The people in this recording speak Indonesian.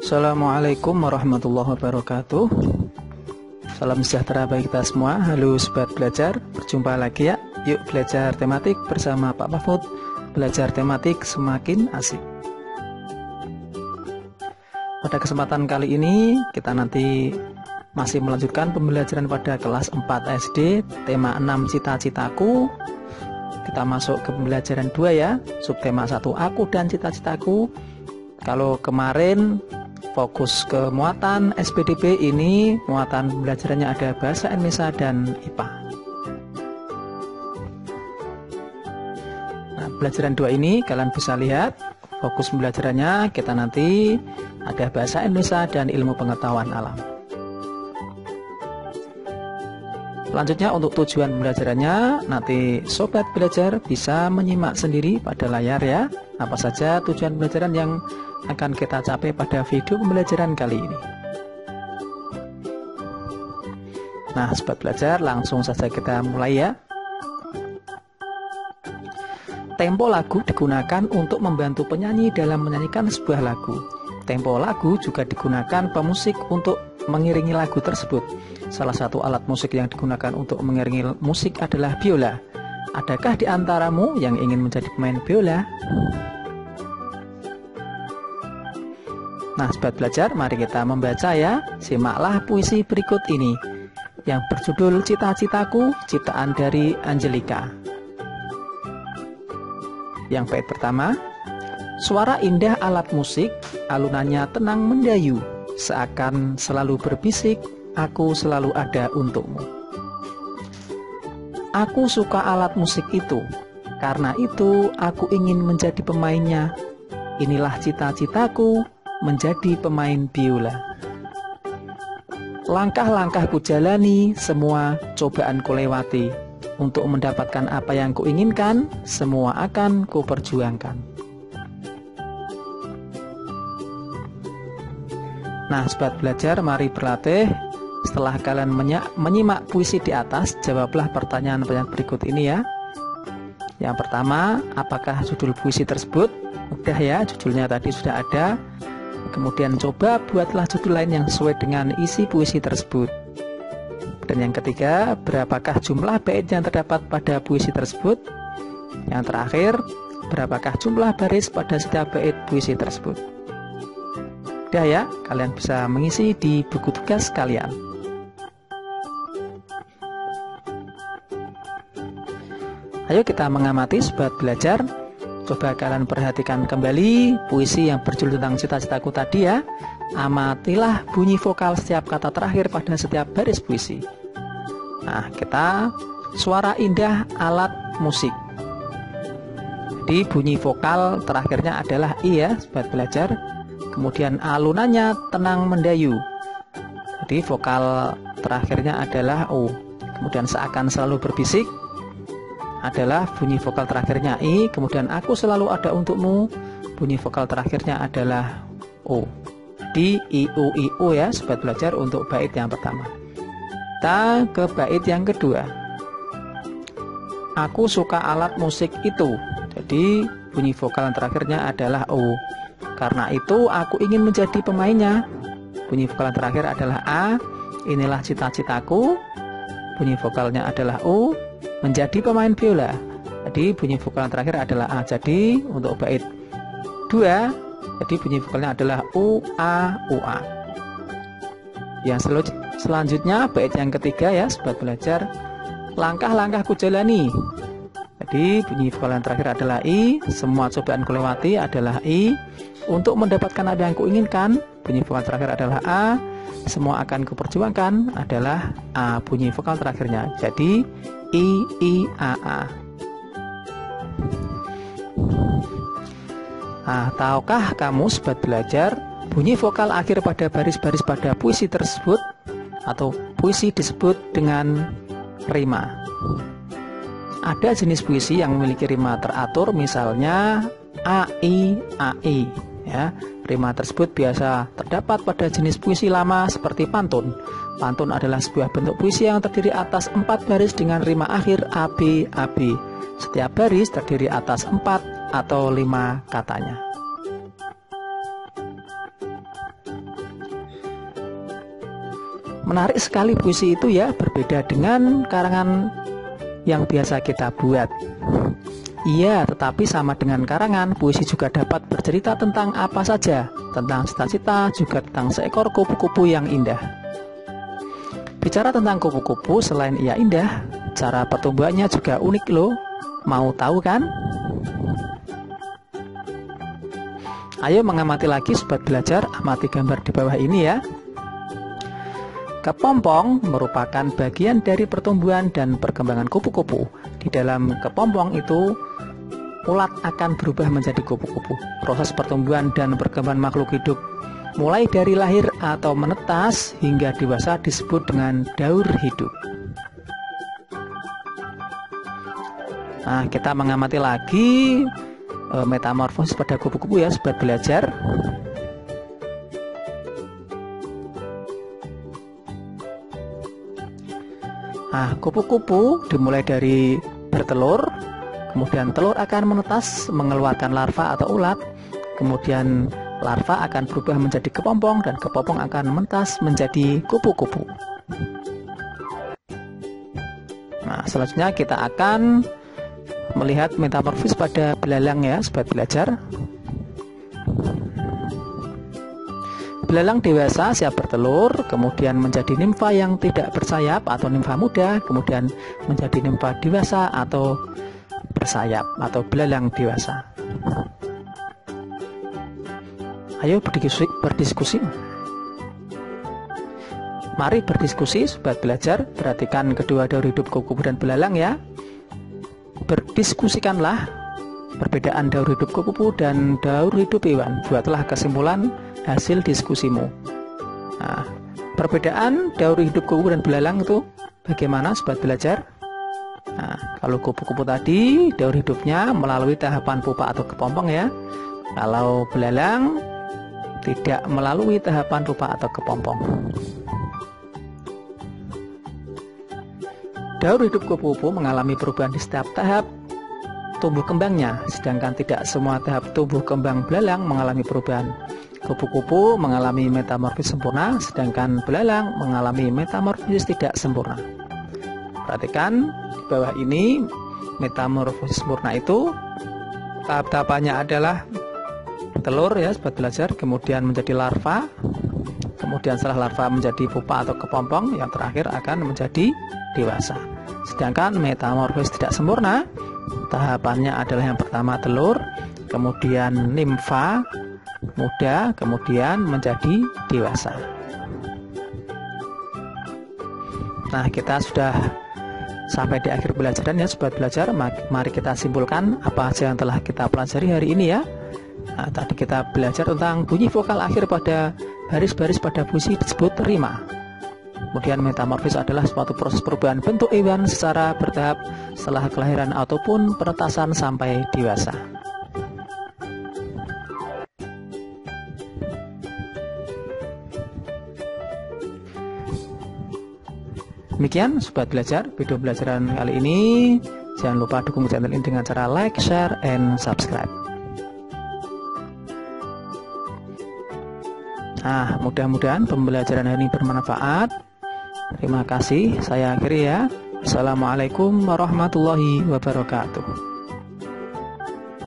Assalamualaikum warahmatullahi wabarakatuh. Salam sejahtera bagi kita semua. Halo sobat belajar, berjumpa lagi ya. Yuk belajar tematik bersama Pak Mahfud. Belajar tematik semakin asik. Pada kesempatan kali ini kita nanti masih melanjutkan pembelajaran pada kelas 4 SD, tema 6 cita-citaku. Kita masuk ke pembelajaran 2 ya. Subtema 1 aku dan cita-citaku. Kalau kemarin fokus ke muatan SPDB, ini muatan pembelajarannya ada bahasa Indonesia dan IPA. Nah, pembelajaran 2 ini kalian bisa lihat fokus pembelajarannya kita nanti ada bahasa Indonesia dan ilmu pengetahuan alam. Selanjutnya untuk tujuan pembelajarannya nanti sobat belajar bisa menyimak sendiri pada layar ya. Apa saja tujuan pembelajaran yang akan kita capai pada video pembelajaran kali ini. Nah, sobat belajar, langsung saja kita mulai ya. Tempo lagu digunakan untuk membantu penyanyi dalam menyanyikan sebuah lagu. Tempo lagu juga digunakan pemusik untuk mengiringi lagu tersebut. Salah satu alat musik yang digunakan untuk mengiringi musik adalah biola. Adakah di antaramu yang ingin menjadi pemain biola? Nah, sobat belajar, mari kita membaca ya. Simaklah puisi berikut ini yang berjudul Cita-citaku, ciptaan dari Angelika. Yang bait pertama, suara indah alat musik, alunannya tenang mendayu, seakan selalu berbisik, aku selalu ada untukmu. Aku suka alat musik itu, karena itu aku ingin menjadi pemainnya. Inilah cita-citaku, menjadi pemain biola. Langkah-langkah ku jalani, semua cobaan ku lewati. Untuk mendapatkan apa yang ku inginkan, semua akan ku perjuangkan. Nah, sobat belajar, mari berlatih. Setelah kalian menyimak puisi di atas, jawablah pertanyaan-pertanyaan berikut ini ya. Yang pertama, apakah judul puisi tersebut? Udah ya, judulnya tadi sudah ada. Kemudian coba buatlah judul lain yang sesuai dengan isi puisi tersebut. Dan yang ketiga, berapakah jumlah bait yang terdapat pada puisi tersebut? Yang terakhir, berapakah jumlah baris pada setiap bait puisi tersebut? Udah ya, kalian bisa mengisi di buku tugas kalian. Ayo kita mengamati sobat belajar. Coba kalian perhatikan kembali puisi yang berjudul tentang cita-citaku tadi ya. Amatilah bunyi vokal setiap kata terakhir pada setiap baris puisi. Nah, kita suara indah alat musik. Jadi bunyi vokal terakhirnya adalah I ya, sobat belajar. Kemudian alunannya tenang mendayu. Jadi vokal terakhirnya adalah O. Kemudian seakan selalu berbisik adalah bunyi vokal terakhirnya I, kemudian aku selalu ada untukmu, bunyi vokal terakhirnya adalah O. Di I, U ya, sobat belajar untuk bait yang pertama. Kita ke bait yang kedua. Aku suka alat musik itu. Jadi bunyi vokal yang terakhirnya adalah O. Karena itu aku ingin menjadi pemainnya. Bunyi vokal yang terakhir adalah A. Inilah cita-citaku. Bunyi vokalnya adalah O. Menjadi pemain biola. Jadi bunyi vokal yang terakhir adalah A. Jadi untuk bait 2, jadi bunyi vokalnya adalah U, A, U, A. Yang selanjutnya bait yang ketiga ya, sobat belajar. Langkah-langkah ku jalani. Jadi bunyi vokal yang terakhir adalah I. Semua cobaan ku lewati adalah I. Untuk mendapatkan apa yang ku inginkan, bunyi vokal terakhir adalah A. Semua akan kuperjuangkan adalah A, bunyi vokal terakhirnya. Jadi I, A, A. Nah, tahukah kamu sobat belajar, bunyi vokal akhir pada baris-baris pada puisi tersebut atau puisi disebut dengan rima. Ada jenis puisi yang memiliki rima teratur, misalnya AI, AI ya. Rima tersebut biasa terdapat pada jenis puisi lama seperti pantun. Pantun adalah sebuah bentuk puisi yang terdiri atas 4 baris dengan rima akhir AB, AB. Setiap baris terdiri atas 4 atau 5 katanya. Menarik sekali puisi itu ya, berbeda dengan karangan yang biasa kita buat. Iya, tetapi sama dengan karangan, puisi juga dapat bercerita tentang apa saja, tentang cita-cita, juga tentang seekor kupu-kupu yang indah. Bicara tentang kupu-kupu, selain ia indah, cara pertumbuhannya juga unik loh. Mau tahu kan? Ayo mengamati lagi sobat belajar, amati gambar di bawah ini ya. Kepompong merupakan bagian dari pertumbuhan dan perkembangan kupu-kupu. Di dalam kepompong itu, ulat akan berubah menjadi kupu-kupu. Proses pertumbuhan dan perkembangan makhluk hidup mulai dari lahir atau menetas hingga dewasa disebut dengan daur hidup. Nah, kita mengamati lagi metamorfosis pada kupu-kupu ya, sobat belajar. Nah, kupu-kupu dimulai dari bertelur, kemudian telur akan menetas mengeluarkan larva atau ulat, kemudian larva akan berubah menjadi kepompong dan kepompong akan menetas menjadi kupu-kupu. Nah, selanjutnya kita akan melihat metamorfosis pada belalang ya, sobat belajar. Belalang dewasa siap bertelur, kemudian menjadi nimfa yang tidak bersayap atau nimfa muda, kemudian menjadi nimfa dewasa atau bersayap atau belalang dewasa. Ayo berdiskusi. Mari berdiskusi sobat belajar, perhatikan kedua daur hidup kupu-kupu dan belalang ya. Berdiskusikanlah perbedaan daur hidup kupu-kupu dan daur hidup hewan. Buatlah kesimpulan hasil diskusimu. Nah, perbedaan daur hidup kupu-kupu dan belalang itu bagaimana sobat belajar? Nah, kalau kupu-kupu tadi daur hidupnya melalui tahapan pupa atau kepompong ya. Kalau belalang tidak melalui tahapan pupa atau kepompong. Daur hidup kupu-kupu mengalami perubahan di setiap tahap tumbuh kembangnya, sedangkan tidak semua tahap tumbuh kembang belalang mengalami perubahan. Kupu-kupu mengalami metamorfosis sempurna, sedangkan belalang mengalami metamorfosis tidak sempurna. Perhatikan di bawah ini, metamorfosis sempurna itu tahap-tahapannya adalah telur ya sobat belajar, kemudian menjadi larva, kemudian setelah larva menjadi pupa atau kepompong, yang terakhir akan menjadi dewasa. Sedangkan metamorfosis tidak sempurna, tahapannya adalah yang pertama telur, kemudian nimfa muda, kemudian menjadi dewasa. Nah, kita sudah sampai di akhir pelajaran ya sobat belajar. Mari kita simpulkan apa saja yang telah kita pelajari hari ini ya. Nah, tadi kita belajar tentang bunyi vokal akhir pada baris-baris pada puisi disebut rima. Kemudian metamorfosis adalah suatu proses perubahan bentuk hewan secara bertahap setelah kelahiran ataupun penetasan sampai dewasa. Demikian sobat belajar video pelajaran kali ini. Jangan lupa dukung channel ini dengan cara like, share, and subscribe. Nah, mudah-mudahan pembelajaran hari ini bermanfaat. Terima kasih, saya akhiri ya. Assalamualaikum warahmatullahi wabarakatuh.